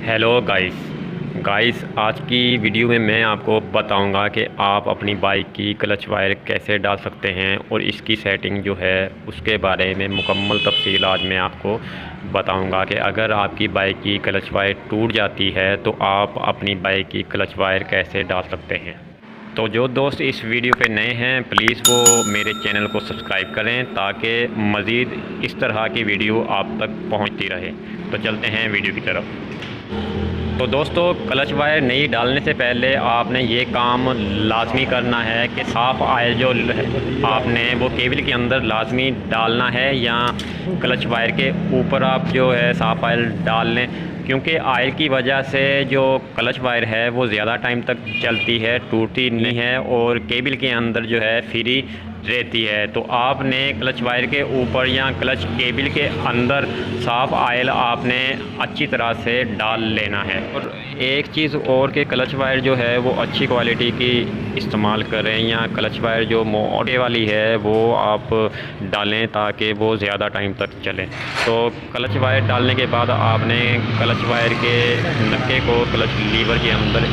Hello guys आज की video में मैं आपको बताऊंगा कि आप अपनी बाइक की क्लच वायर कैसे डाल सकते हैं और इसकी सेटिंग जो है उसके बारे में मुकम्मल तफसील आज मैं आपको बताऊंगा कि अगर आपकी बाइक की क्लच वायर टूट जाती है तो आप अपनी बाइक की क्लच वायर कैसे डाल सकते हैं। तो जो दोस्त इस वीडियो पे नए हैं प्लीज़ वो मेरे चैनल को सब्सक्राइब करें ताकि मज़ीद इस तरह की वीडियो आप तक पहुंचती रहे। तो चलते हैं वीडियो की तरफ। तो दोस्तों क्लच वायर नहीं डालने से पहले आपने ये काम लाजमी करना है कि साफ़ आयल जो आपने वो केबल के अंदर लाजमी डालना है या क्लच वायर के ऊपर आप जो है साफ़ आयल डाल लें, क्योंकि आयल की वजह से जो क्लच वायर है वो ज़्यादा टाइम तक चलती है, टूटती नहीं है और केबल के अंदर जो है फ्री रहती है। तो आपने क्लच वायर के ऊपर या क्लच केबल के अंदर साफ़ आयल आपने अच्छी तरह से डाल लेना है। और एक चीज़ और कि क्लच वायर जो है वो अच्छी क्वालिटी की इस्तेमाल करें या क्लच वायर जो मोटे वाली है वो आप डालें ताकि वो ज़्यादा टाइम तक चलें। तो क्लच वायर डालने के बाद आपने क्लच वायर के नक्के को क्लच लीवर के अंदर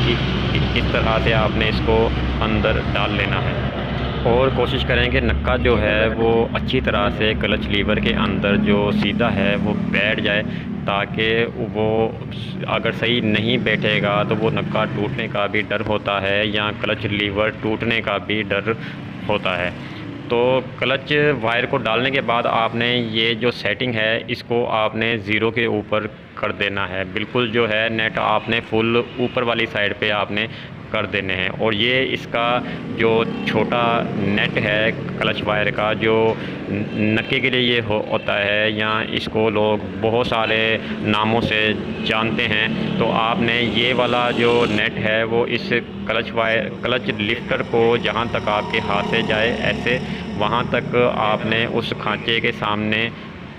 इस तरह से आपने इसको अंदर डाल लेना है और कोशिश करें कि नक्का जो है वो अच्छी तरह से क्लच लीवर के अंदर जो सीधा है वो बैठ जाए, ताकि वो अगर सही नहीं बैठेगा तो वो नक्का टूटने का भी डर होता है या क्लच लीवर टूटने का भी डर होता है। तो क्लच वायर को डालने के बाद आपने ये जो सेटिंग है इसको आपने ज़ीरो के ऊपर कर देना है। बिल्कुल जो है नेट आपने फुल ऊपर वाली साइड पे आपने कर देने हैं। और ये इसका जो छोटा नेट है क्लच वायर का जो नक्के के लिए ये होता है या इसको लोग बहुत सारे नामों से जानते हैं, तो आपने ये वाला जो नेट है वो इस क्लच लिफ्टर को जहाँ तक आपके हाथ से जाए ऐसे वहाँ तक आपने उस खांचे के सामने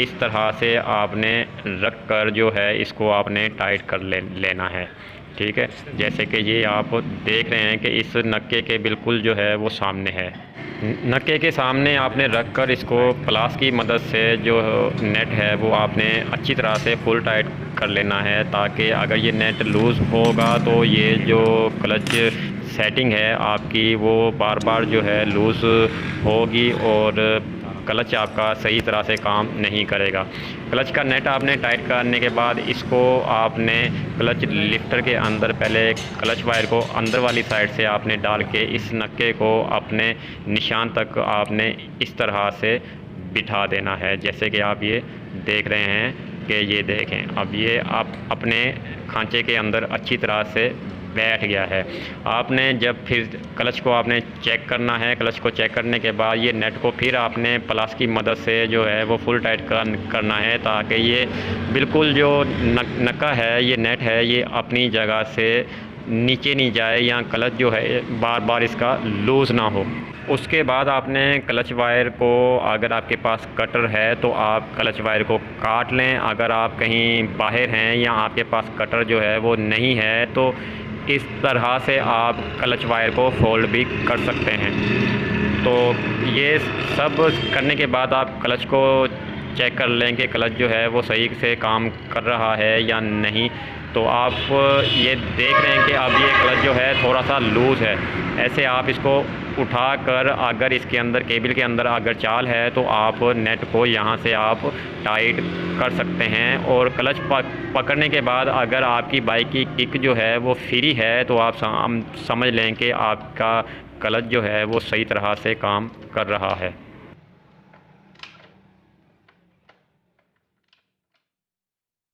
इस तरह से आपने रख कर जो है इसको आपने टाइट कर लेना है। ठीक है, जैसे कि ये आप देख रहे हैं कि इस नक्के के बिल्कुल जो है वो सामने है। नक्के के सामने आपने रख कर इसको प्लास की मदद से जो नेट है वो आपने अच्छी तरह से फुल टाइट कर लेना है, ताकि अगर ये नेट लूज़ होगा तो ये जो क्लच सेटिंग है आपकी वो बार बार जो है लूज़ होगी और क्लच आपका सही तरह से काम नहीं करेगा। क्लच का नेट आपने टाइट करने के बाद इसको आपने क्लच लिफ्टर के अंदर पहले क्लच वायर को अंदर वाली साइड से आपने डाल के इस नक्के को अपने निशान तक आपने इस तरह से बिठा देना है। जैसे कि आप ये देख रहे हैं कि ये देखें अब ये आप अपने खांचे के अंदर अच्छी तरह से बैठ गया है। आपने जब फिर क्लच को आपने चेक करना है, क्लच को चेक करने के बाद ये नेट को फिर आपने प्लास की मदद से जो है वो फुल टाइट करना है, ताकि ये बिल्कुल जो नक्का है ये नेट है ये अपनी जगह से नीचे नहीं जाए या क्लच जो है बार बार इसका लूज़ ना हो। उसके बाद आपने क्लच वायर को, अगर आपके पास कटर है तो आप क्लच वायर को काट लें। अगर आप कहीं बाहर हैं या आपके पास कटर जो है वो नहीं है तो इस तरह से आप क्लच वायर को फोल्ड भी कर सकते हैं। तो ये सब करने के बाद आप क्लच को चेक कर लें कि क्लच जो है वो सही से काम कर रहा है या नहीं। तो आप ये देख रहे हैं कि अब ये क्लच जो है थोड़ा सा लूज़ है। ऐसे आप इसको उठाकर अगर इसके अंदर केबल के अंदर अगर चाल है तो आप नेट को यहाँ से आप टाइट कर सकते हैं। और क्लच पकड़ने के बाद अगर आपकी बाइक की किक जो है वो फ्री है तो आप समझ लें कि आपका क्लच जो है वो सही तरह से काम कर रहा है।